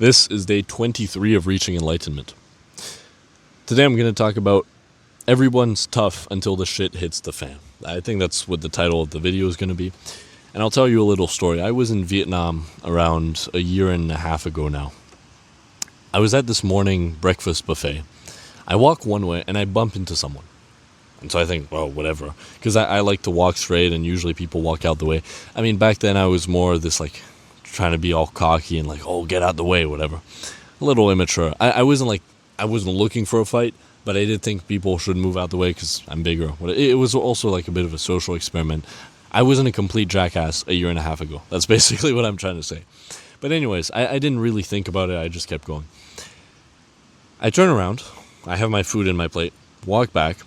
This is day 23 of Reaching Enlightenment. Today I'm going to talk about everyone's tough until the shit hits the fan. I think that's what the title of the video is going to be. And I'll tell you a little story. I was in Vietnam around a year and a half ago now. I was at this morning breakfast buffet. I walk one way and I bump into someone. And so I think, well, whatever. Because I like to walk straight and usually people walk out the way. I mean, back then I was more this like trying to be all cocky and like, oh, get out the way, whatever. A little immature. I wasn't looking for a fight, but I did think people should move out the way because I'm bigger. It was also like a bit of a social experiment. I wasn't a complete jackass a year and a half ago. That's basically what I'm trying to say. But anyways, I didn't really think about it. I just kept going. I turn around. I have my food in my plate. Walk back.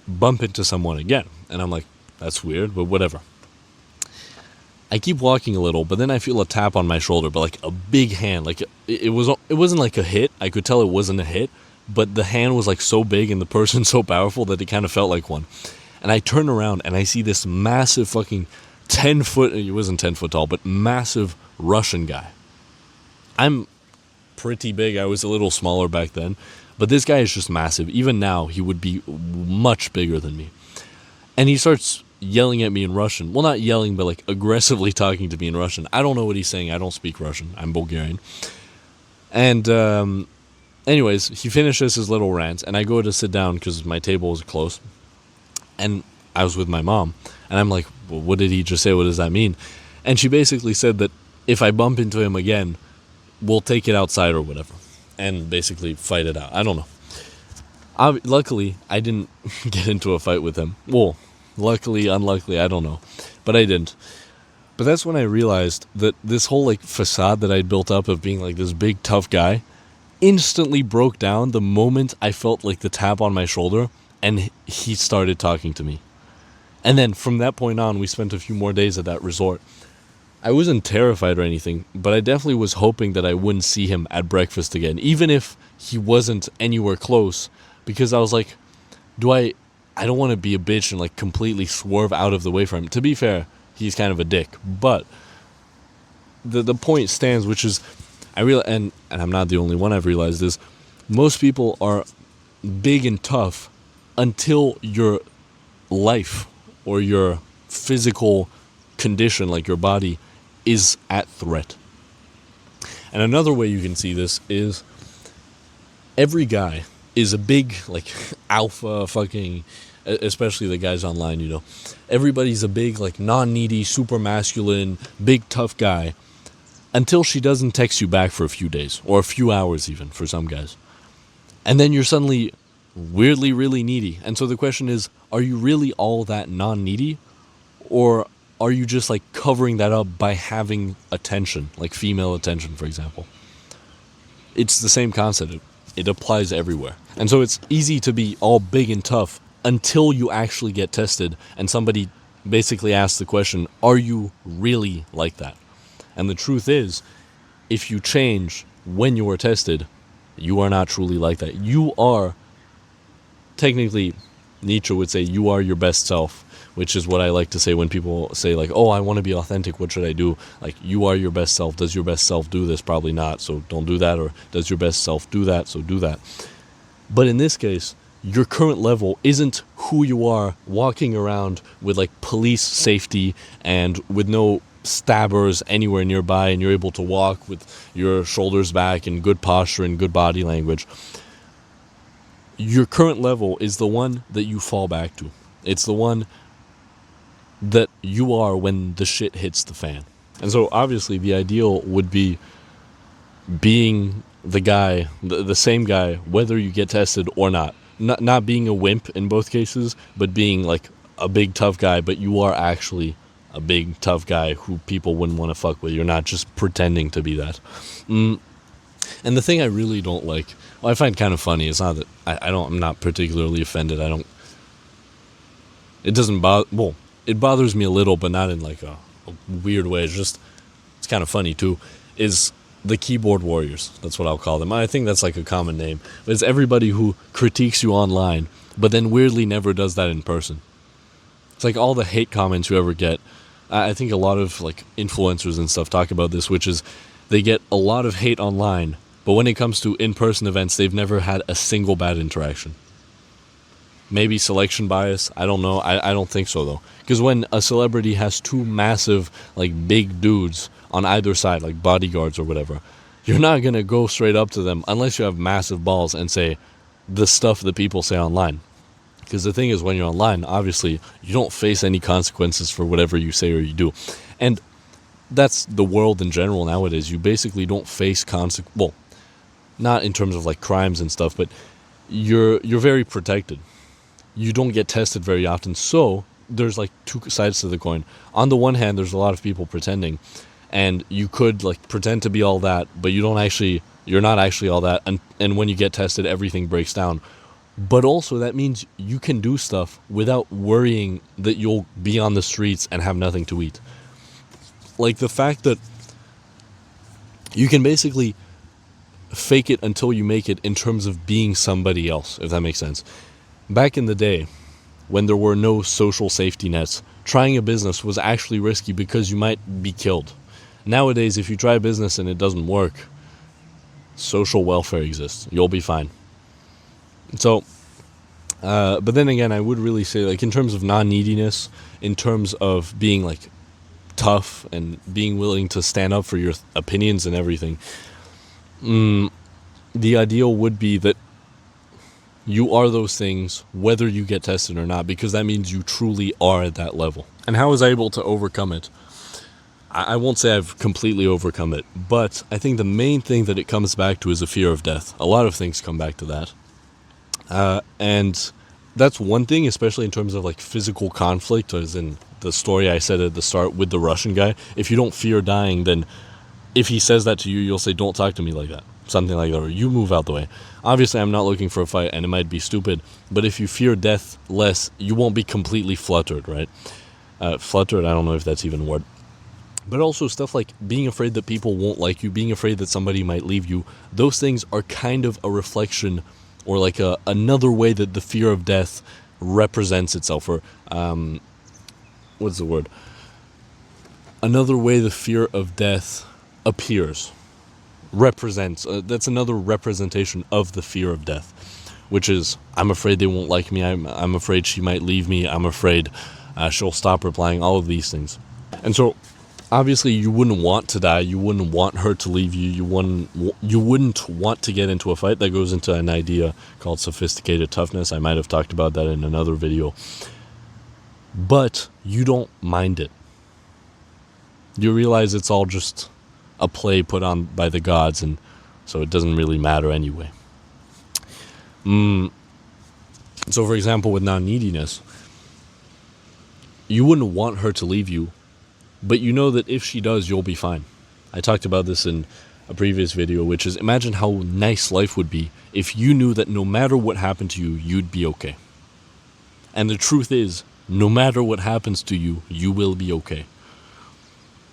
Bump into someone again. And I'm like, that's weird, but whatever. I keep walking a little, but then I feel a tap on my shoulder, but like a big hand. Like it wasn't like a hit. I could tell it wasn't a hit, but the hand was like so big and the person so powerful that it kind of felt like one. And I turn around and I see this massive fucking 10 foot, it wasn't 10 foot tall, but massive Russian guy. I'm pretty big. I was a little smaller back then, but this guy is just massive. Even now, he would be much bigger than me. And he starts yelling at me in Russian. Well, not yelling, but like aggressively talking to me in Russian. I don't know what he's saying. I don't speak Russian. I'm Bulgarian. And anyways, he finishes his little rant, and I go to sit down because my table was close. And I was with my mom. And I'm like, well, what did he just say? What does that mean? And she basically said that if I bump into him again, we'll take it outside or whatever. And basically fight it out. I don't know. Luckily, I didn't get into a fight with him. Well, luckily, unluckily, I don't know. But I didn't. But that's when I realized that this whole like facade that I'd built up of being like this big tough guy instantly broke down the moment I felt like the tap on my shoulder and he started talking to me. And then from that point on, we spent a few more days at that resort. I wasn't terrified or anything, but I definitely was hoping that I wouldn't see him at breakfast again, even if he wasn't anywhere close, because I was like, I don't want to be a bitch and like completely swerve out of the way from him. To be fair, he's kind of a dick, but the point stands, which is, and I'm not the only one I've realized this, most people are big and tough until your life or your physical condition, like your body, is at threat. And another way you can see this is every guy is a big, like, alpha fucking, especially the guys online, you know. Everybody's a big, like, non-needy, super masculine, big tough guy until she doesn't text you back for a few days or a few hours even for some guys. And then you're suddenly weirdly really needy. And so the question is, are you really all that non-needy? Or are you just like covering that up by having attention, like female attention, for example? It's the same concept. It applies everywhere. And so it's easy to be all big and tough until you actually get tested and somebody basically asks the question, are you really like that? And the truth is, if you change when you are tested, you are not truly like that. You are, technically, Nietzsche would say, you are your best self, which is what I like to say when people say like, oh, I want to be authentic, what should I do? Like, you are your best self. Does your best self do this? Probably not, so don't do that. Or does your best self do that? So do that. But in this case, your current level isn't who you are walking around with like police safety and with no stabbers anywhere nearby, and you're able to walk with your shoulders back and good posture and good body language. Your current level is the one that you fall back to. It's the one that you are when the shit hits the fan. And so obviously the ideal would be being the guy, the same guy, whether you get tested or not. Not being a wimp in both cases, but being like a big tough guy, but you are actually a big tough guy who people wouldn't want to fuck with. You're not just pretending to be that. And the thing I really don't like, well, I find kind of funny, it's not that I'm not particularly offended. It doesn't bother, well, it bothers me a little, but not in like a weird way. It's kind of funny too, is the keyboard warriors. That's what I'll call them. I think that's like a common name. But it's everybody who critiques you online, but then weirdly never does that in person. It's like all the hate comments you ever get. I think a lot of like influencers and stuff talk about this, which is They get a lot of hate online, but when it comes to in-person events, they've never had a single bad interaction. Maybe selection bias, I don't know. I don't think so, though. Because when a celebrity has two massive, like, big dudes on either side, like bodyguards or whatever, you're not going to go straight up to them unless you have massive balls and say the stuff that people say online. Because the thing is, when you're online, obviously, you don't face any consequences for whatever you say or you do. And that's the world in general nowadays. You basically don't face well, not in terms of like crimes and stuff, but you're very protected. You don't get tested very often, so there's like two sides to the coin. On the one hand, there's a lot of people pretending, and you could like pretend to be all that, but you're not actually all that, and when you get tested, everything breaks down. But also that means you can do stuff without worrying that you'll be on the streets and have nothing to eat. Like the fact that you can basically fake it until you make it in terms of being somebody else, if that makes sense. Back in the day, when there were no social safety nets, trying a business was actually risky because you might be killed. Nowadays, if you try a business and it doesn't work, social welfare exists. You'll be fine. So, but then again, I would really say, like, in terms of non-neediness, in terms of being, like, tough and being willing to stand up for your opinions and everything, the ideal would be that you are those things whether you get tested or not, because that means you truly are at that level. And how was I able to overcome it? I won't say I've completely overcome it, but I think the main thing that it comes back to is a fear of death. A lot of things come back to that. And that's one thing, especially in terms of like physical conflict, as in the story I said at the start with the Russian guy. If you don't fear dying, then if he says that to you, you'll say, don't talk to me like that. Something like that, or you move out the way. Obviously, I'm not looking for a fight, and it might be stupid, but if you fear death less, you won't be completely fluttered, right? Fluttered, I don't know if that's even a word. But also stuff like being afraid that people won't like you, being afraid that somebody might leave you, those things are kind of a reflection, or like another way that the fear of death represents itself, or what's the word? Another way the fear of death appears, represents. That's another representation of the fear of death, which is, I'm afraid they won't like me, I'm afraid she might leave me, I'm afraid she'll stop replying, all of these things. And so, obviously, you wouldn't want to die, you wouldn't want her to leave you, you wouldn't want to get into a fight. That goes into an idea called sophisticated toughness. I might have talked about that in another video. But you don't mind it. You realize it's all just a play put on by the gods, and so it doesn't really matter anyway. So, for example, with non-neediness, you wouldn't want her to leave you, but you know that if she does, you'll be fine. I talked about this in a previous video, which is, imagine how nice life would be if you knew that no matter what happened to you, you'd be okay. And the truth is, no matter what happens to you, you will be okay.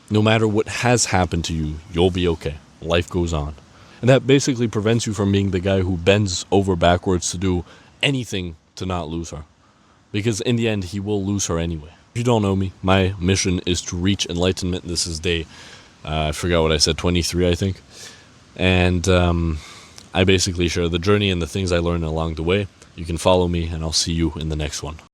No matter what has happened to you, you'll be okay. Life goes on. And that basically prevents you from being the guy who bends over backwards to do anything to not lose her. Because in the end, he will lose her anyway. If you don't know me, my mission is to reach enlightenment. This is day, I forgot what I said, 23, I think. And I basically share the journey and the things I learned along the way. You can follow me, and I'll see you in the next one.